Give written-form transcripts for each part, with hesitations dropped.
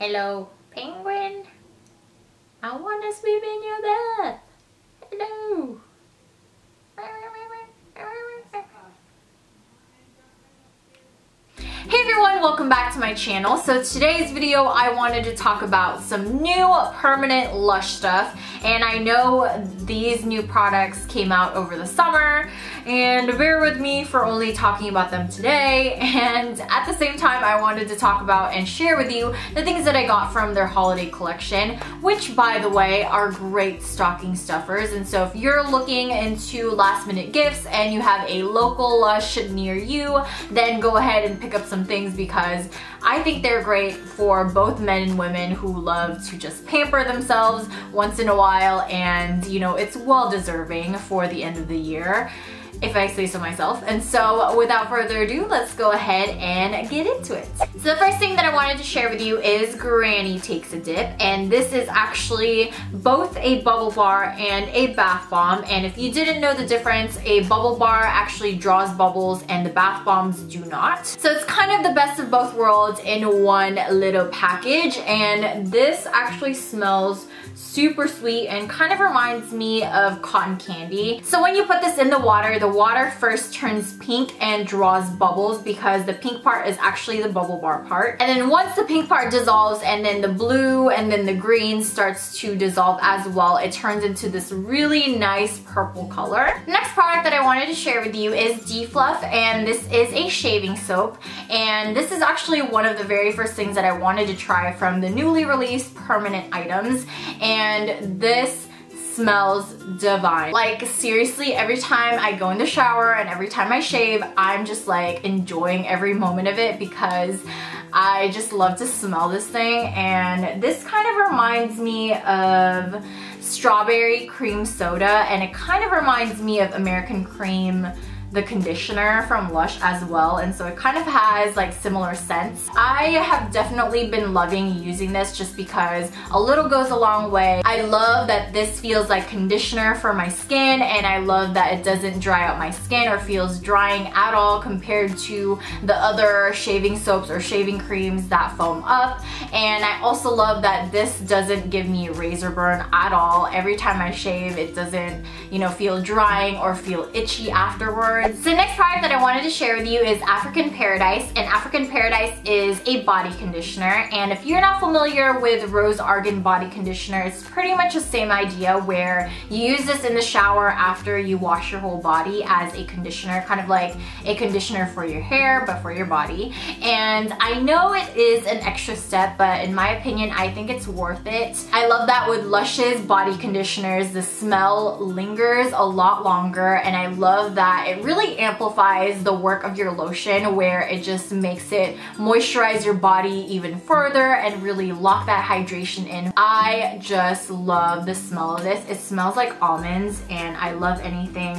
Hello, penguin. I want to swim in your bath. Hello. Hey everyone, welcome back to my channel. So today's video I wanted to talk about some new permanent Lush stuff, and I know these new products came out over the summer, and bear with me for only talking about them today. And at the same time I wanted to talk about and share with you the things that I got from their holiday collection, which by the way are great stocking stuffers. And so if you're looking into last minute gifts and you have a local Lush near you, then go ahead and pick up some things, because I think they're great for both men and women who love to just pamper themselves once in a while, and you know, it's well deserving for the end of the year, if I say so myself. And so without further ado, let's go ahead and get into it. So the first thing that I wanted to share with you is Granny Takes a Dip, and this is actually both a bubble bar and a bath bomb. And if you didn't know the difference, a bubble bar actually draws bubbles and the bath bombs do not. So it's kind of the best of both worlds in one little package, and this actually smells super sweet and kind of reminds me of cotton candy. So when you put this in the water first turns pink and draws bubbles, because the pink part is actually the bubble bar part. And then once the pink part dissolves and then the blue and then the green starts to dissolve as well, it turns into this really nice purple color. The next product that I wanted to share with you is D-Fluff, and this is a shaving soap. And this is actually one of the very first things that I wanted to try from the newly released permanent items. And this smells divine. Like seriously, every time I go in the shower and every time I shave, I'm just like enjoying every moment of it, because I just love to smell this thing. And this kind of reminds me of strawberry cream soda, and it kind of reminds me of American Cream, the conditioner from Lush as well, and so it kind of has like similar scents. I have definitely been loving using this just because a little goes a long way. I love that this feels like conditioner for my skin, and I love that it doesn't dry out my skin or feels drying at all compared to the other shaving soaps or shaving creams that foam up. And I also love that this doesn't give me razor burn at all. Every time I shave, it doesn't, you know, feel drying or feel itchy afterwards. So the next product that I wanted to share with you is African Paradise, and African Paradise is a body conditioner. And if you're not familiar with Rose Argan body conditioner, it's pretty much the same idea, where you use this in the shower after you wash your whole body as a conditioner, kind of like a conditioner for your hair but for your body. And I know it is an extra step, but in my opinion, I think it's worth it. I love that with Lush's body conditioners, the smell lingers a lot longer, and I love that it really amplifies the work of your lotion, where it just makes it moisturize your body even further and really lock that hydration in. I just love the smell of this. It smells like almonds, and I love anything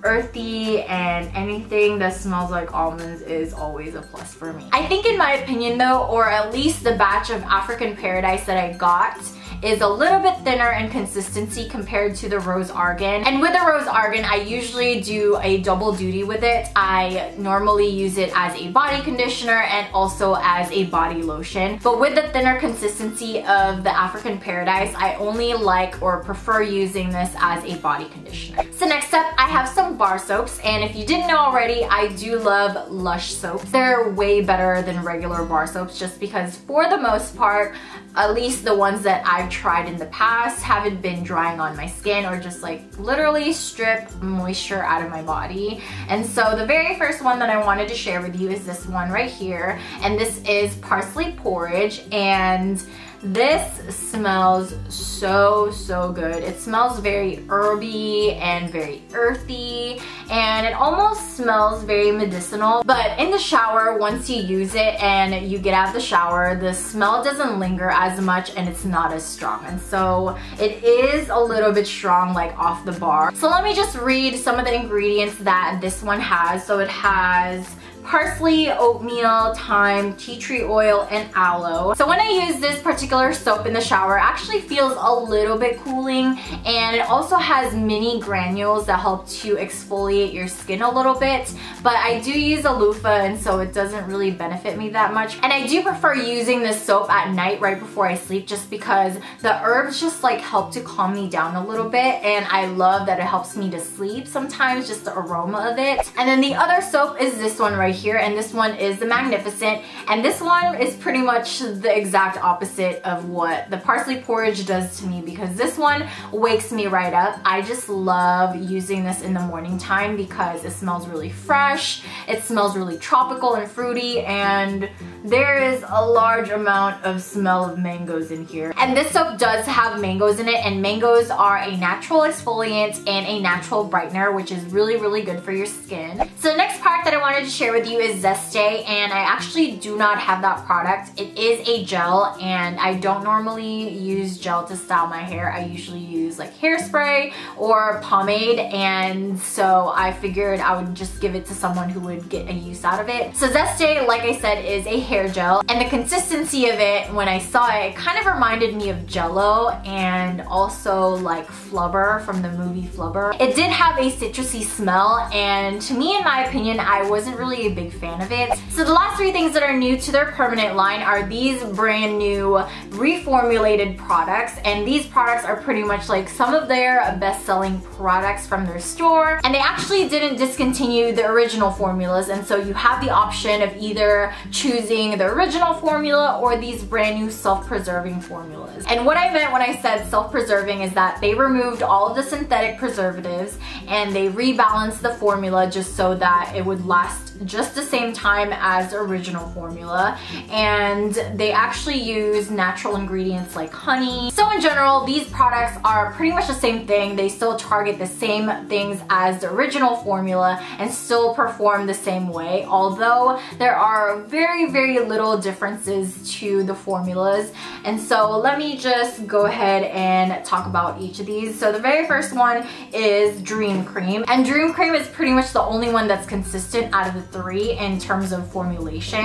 earthy, and anything that smells like almonds is always a plus for me. I think in my opinion though, or at least the batch of African Paradise that I got, is a little bit thinner in consistency compared to the Rose Argan. And with the Rose Argan, I usually do a double duty with it. I normally use it as a body conditioner and also as a body lotion. But with the thinner consistency of the African Paradise, I only like or prefer using this as a body conditioner. So next up, I have some bar soaps, and if you didn't know already, I do love Lush soaps. They're way better than regular bar soaps, just because for the most part, at least the ones that I've tried in the past, haven't been drying on my skin or just like literally strip moisture out of my body. And so the very first one that I wanted to share with you is this one right here, and this is Parsley Porridge, and this smells so good. It smells very herby and very earthy, and it almost smells very medicinal. But in the shower, once you use it and you get out of the shower, the smell doesn't linger as much and it's not as strong. And so it is a little bit strong, like off the bar. So let me just read some of the ingredients that this one has. So it has parsley, oatmeal, thyme, tea tree oil, and aloe. So when I use this particular soap in the shower, it actually feels a little bit cooling, and it also has mini granules that help to exfoliate your skin a little bit, but I do use a loofah, and so it doesn't really benefit me that much. And I do prefer using this soap at night right before I sleep, just because the herbs just like help to calm me down a little bit, and I love that it helps me to sleep sometimes, just the aroma of it. And then the other soap is this one right here, and this one is the Magnificent, and this one is pretty much the exact opposite of what the parsley porridge does to me, because this one wakes me right up. I just love using this in the morning time because it smells really fresh, it smells really tropical and fruity, and there is a large amount of smell of mangoes in here. And this soap does have mangoes in it, and mangoes are a natural exfoliant and a natural brightener, which is really, really good for your skin. So the next product that I wanted to share with you is Zestay, and I actually do not have that product. It is a gel, and I don't normally use gel to style my hair. I usually use like hairspray or pomade, and so I figured I would just give it to someone who would get a use out of it. So Zestay, like I said, is a hair gel, and the consistency of it, when I saw it, it kind of reminded me of Jello and also like Flubber from the movie Flubber. It did have a citrusy smell, and to me, in my opinion, I wasn't really a big fan of it. So the last three things that are new to their permanent line are these brand new reformulated products, and these products are pretty much like some of their best-selling products from their store, and they actually didn't discontinue the original formulas, and so you have the option of either choosing the original formula or these brand new self-preserving formulas. And what I meant when I said self-preserving is that they removed all of the synthetic preservatives and they rebalanced the formula just so that it would last just the same time as the original formula, and they actually use natural ingredients like honey. So in general, these products are pretty much the same thing. They still target the same things as the original formula and still perform the same way, although there are very, very little differences to the formulas. And so let me just go ahead and talk about each of these. So the very first one is Dream Cream, and Dream Cream is pretty much the only one that's consistent out of the three in terms of formulation,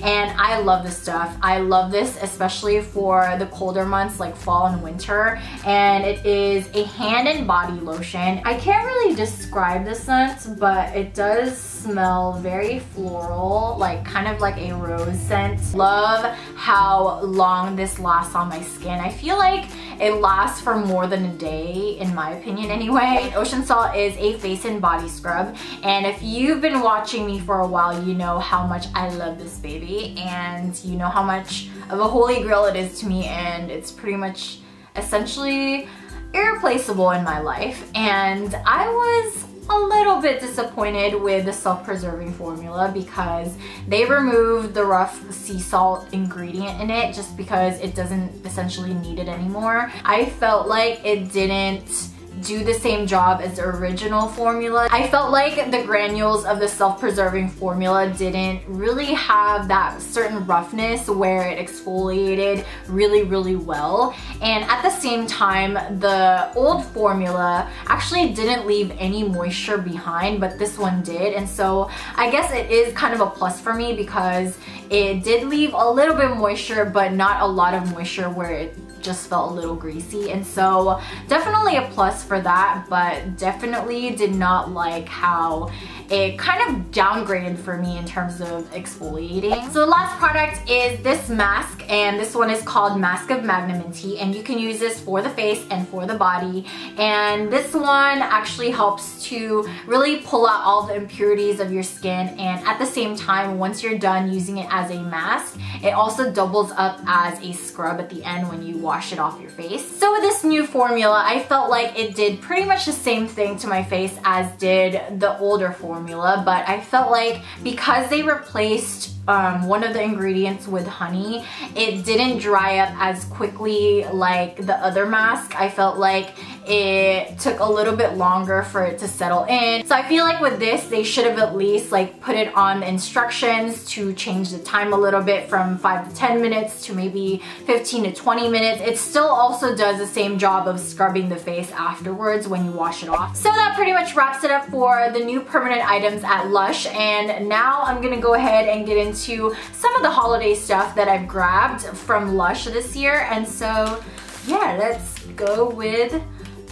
and I love this stuff. I love this especially for the colder months like fall and winter, and it is a hand and body lotion. I can't really describe the scent, but it does smell very floral, like kind of like a rose scent. Love how long this lasts on my skin. I feel like it lasts for more than a day, in my opinion anyway. Ocean Salt is a face and body scrub, and if you've been watching me for a while, you know how much I love this baby, and you know how much of a holy grail it is to me, and it's pretty much essentially irreplaceable in my life. And I was a little bit disappointed with the self-preserving formula because they removed the rough sea salt ingredient in it just because it doesn't essentially need it anymore. I felt like it didn't do the same job as the original formula. I felt like the granules of the self-preserving formula didn't really have that certain roughness where it exfoliated really, really well. And at the same time, the old formula actually didn't leave any moisture behind, but this one did. And so I guess it is kind of a plus for me because it did leave a little bit of moisture, but not a lot of moisture where it just felt a little greasy. And so definitely a plus for that, but definitely did not like how it kind of downgraded for me in terms of exfoliating. So the last product is this mask, and this one is called Mask of Magnum-Minty, and you can use this for the face and for the body. And this one actually helps to really pull out all the impurities of your skin, and at the same time, once you're done using it as a mask, it also doubles up as a scrub at the end when you wash it off your face. So with this new formula, I felt like it did pretty much the same thing to my face as did the older formula, but I felt like because they replaced one of the ingredients with honey, it didn't dry up as quickly like the other mask. I felt like it took a little bit longer for it to settle in. So I feel like with this, they should have at least like put it on the instructions to change the time a little bit from 5 to 10 minutes to maybe 15 to 20 minutes. It still also does the same job of scrubbing the face afterwards when you wash it off. So that pretty much wraps it up for the new permanent items at Lush, and now I'm gonna go ahead and get into some of the holiday stuff that I've grabbed from Lush this year. And so yeah, let's go with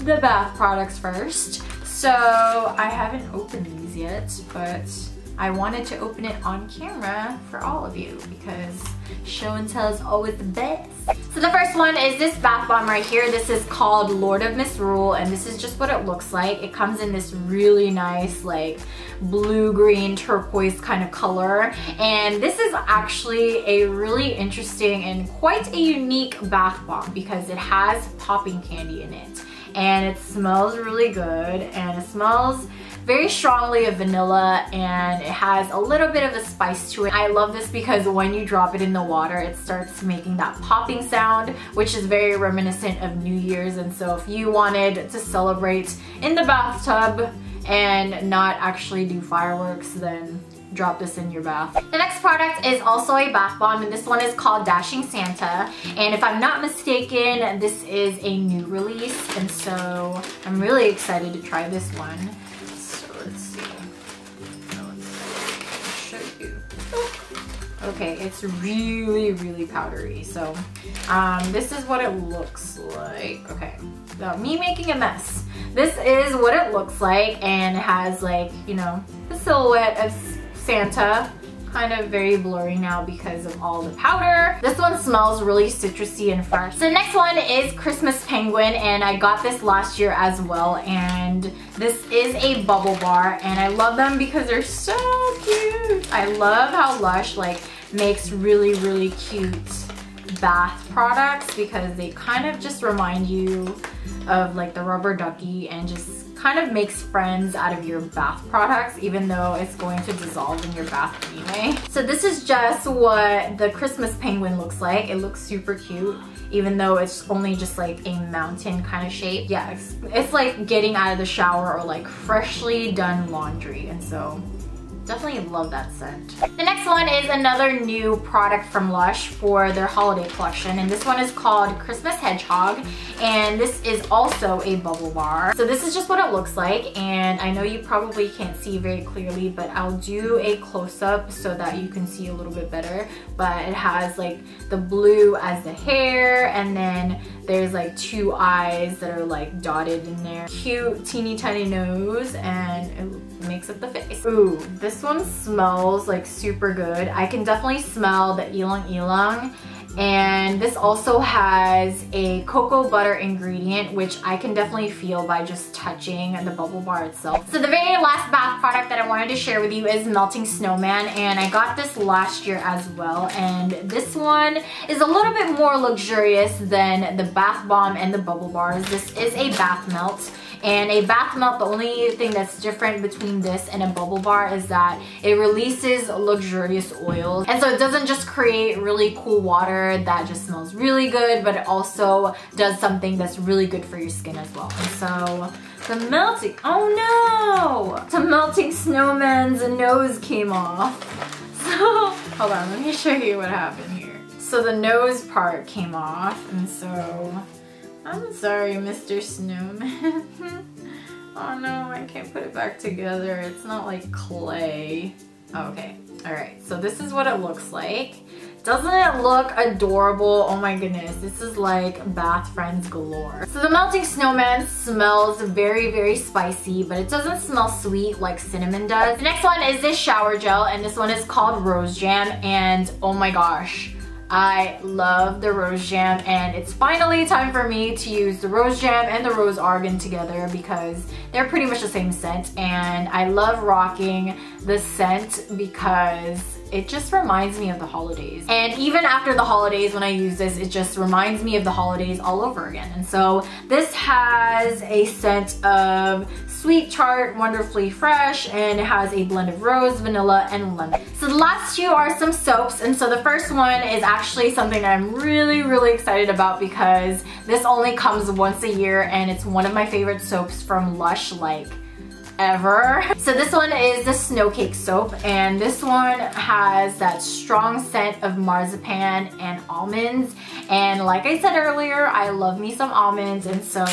the bath products first. So I haven't opened these yet, but I wanted to open it on camera for all of you because show and tell is always the best. So the first one is this bath bomb right here. This is called Lord of Misrule, and this is just what it looks like. It comes in this really nice like blue-green turquoise kind of color, and this is actually a really interesting and quite a unique bath bomb because it has popping candy in it, and it smells really good, and it smells very strongly of vanilla, and it has a little bit of a spice to it. I love this because when you drop it in the water, it starts making that popping sound, which is very reminiscent of New Year's. And so if you wanted to celebrate in the bathtub and not actually do fireworks, then drop this in your bath. The next product is also a bath bomb, and this one is called Dashing Santa, and if I'm not mistaken, this is a new release, and so I'm really excited to try this one. Let's see. Let's show you. Okay, it's really powdery. So this is what it looks like. Okay, so me making a mess. This is what it looks like, and it has like, you know, the silhouette of Santa. Kind of very blurry now because of all the powder. This one smells really citrusy and fresh. So the next one is Christmas Penguin, and I got this last year as well, and this is a bubble bar, and I love them because they're so cute. I love how Lush like makes really cute bath products because they kind of just remind you of like the rubber ducky and just kind of makes friends out of your bath products, even though it's going to dissolve in your bath anyway. So this is just what the Christmas Penguin looks like. It looks super cute, even though it's only just like a mountain kind of shape. Yeah, it's like getting out of the shower or like freshly done laundry, and so definitely love that scent. The next one is another new product from Lush for their holiday collection, and this one is called Christmas Hedgehog, and this is also a bubble bar. So this is just what it looks like, and I know you probably can't see very clearly, but I'll do a close-up so that you can see a little bit better. But it has like the blue as the hair, and then there's like 2 eyes that are like dotted in there. Cute teeny tiny nose, and it makes up the face. Ooh, this one smells like super good. I can definitely smell the ylang ylang, and this also has a cocoa butter ingredient, which I can definitely feel by just touching the bubble bar itself. So the very last bath product that I wanted to share with you is Melting Snowman, and I got this last year as well, and this one is a little bit more luxurious than the bath bomb and the bubble bars. This is a bath melt. And a bath melt, the only thing that's different between this and a bubble bar is that it releases luxurious oils. And so it doesn't just create really cool water that just smells really good, but it also does something that's really good for your skin as well. And so the melting, oh no! The Melting Snowman's nose came off. So, hold on, let me show you what happened here. So the nose part came off, and so I'm sorry, Mr. Snowman. Oh no, I can't put it back together. It's not like clay. Oh, okay, alright, so this is what it looks like. Doesn't it look adorable? Oh my goodness, this is like bath friends galore. So the Melting Snowman smells very spicy, but it doesn't smell sweet like cinnamon does. The next one is this shower gel, and this one is called Rose Jam, and oh my gosh, I love the Rose Jam, and it's finally time for me to use the Rose Jam and the Rose Argan together because they're pretty much the same scent, and I love rocking the scent because it just reminds me of the holidays. And even after the holidays, when I use this, it just reminds me of the holidays all over again. And so this has a scent of Sweet Tart, Wonderfully Fresh, and it has a blend of rose, vanilla, and lemon. So the last two are some soaps, and so the first one is actually something that I'm really excited about because this only comes once a year and it's one of my favorite soaps from Lush, like ever. So this one is the Snow Cake soap, and this one has that strong scent of marzipan and almonds, and like I said earlier, I love me some almonds, and so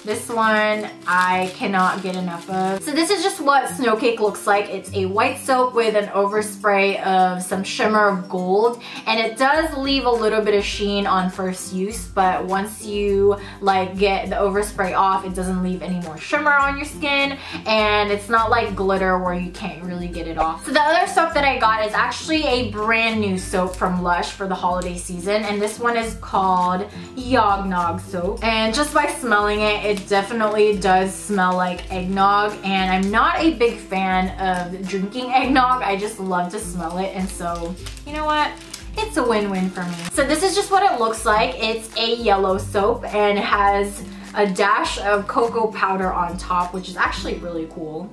this one I cannot get enough of. So this is just what Snow Cake looks like. It's a white soap with an overspray of some shimmer of gold, and it does leave a little bit of sheen on first use, but once you like get the overspray off, it doesn't leave any more shimmer on your skin, and it's not like glitter where you can't really get it off. So the other soap that I got is actually a brand new soap from Lush for the holiday season, and this one is called Eggnog soap. And just by smelling it, it definitely does smell like eggnog, and I'm not a big fan of drinking eggnog. I just love to smell it, and so you know what? It's a win-win for me. So this is just what it looks like. It's a yellow soap and it has a dash of cocoa powder on top, which is actually really cool.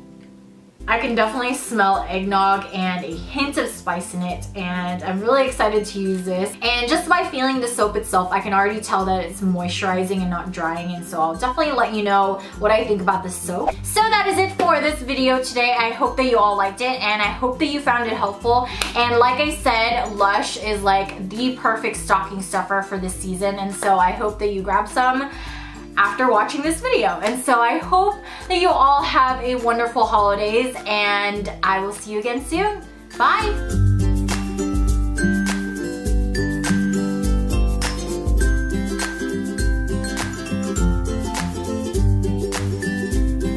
I can definitely smell eggnog and a hint of spice in it, and I'm really excited to use this. And just by feeling the soap itself, I can already tell that it's moisturizing and not drying, and so I'll definitely let you know what I think about this soap. So that is it for this video today. I hope that you all liked it, and I hope that you found it helpful. And like I said, Lush is like the perfect stocking stuffer for this season, and so I hope that you grab some after watching this video. And so I hope that you all have a wonderful holidays, and I will see you again soon. Bye!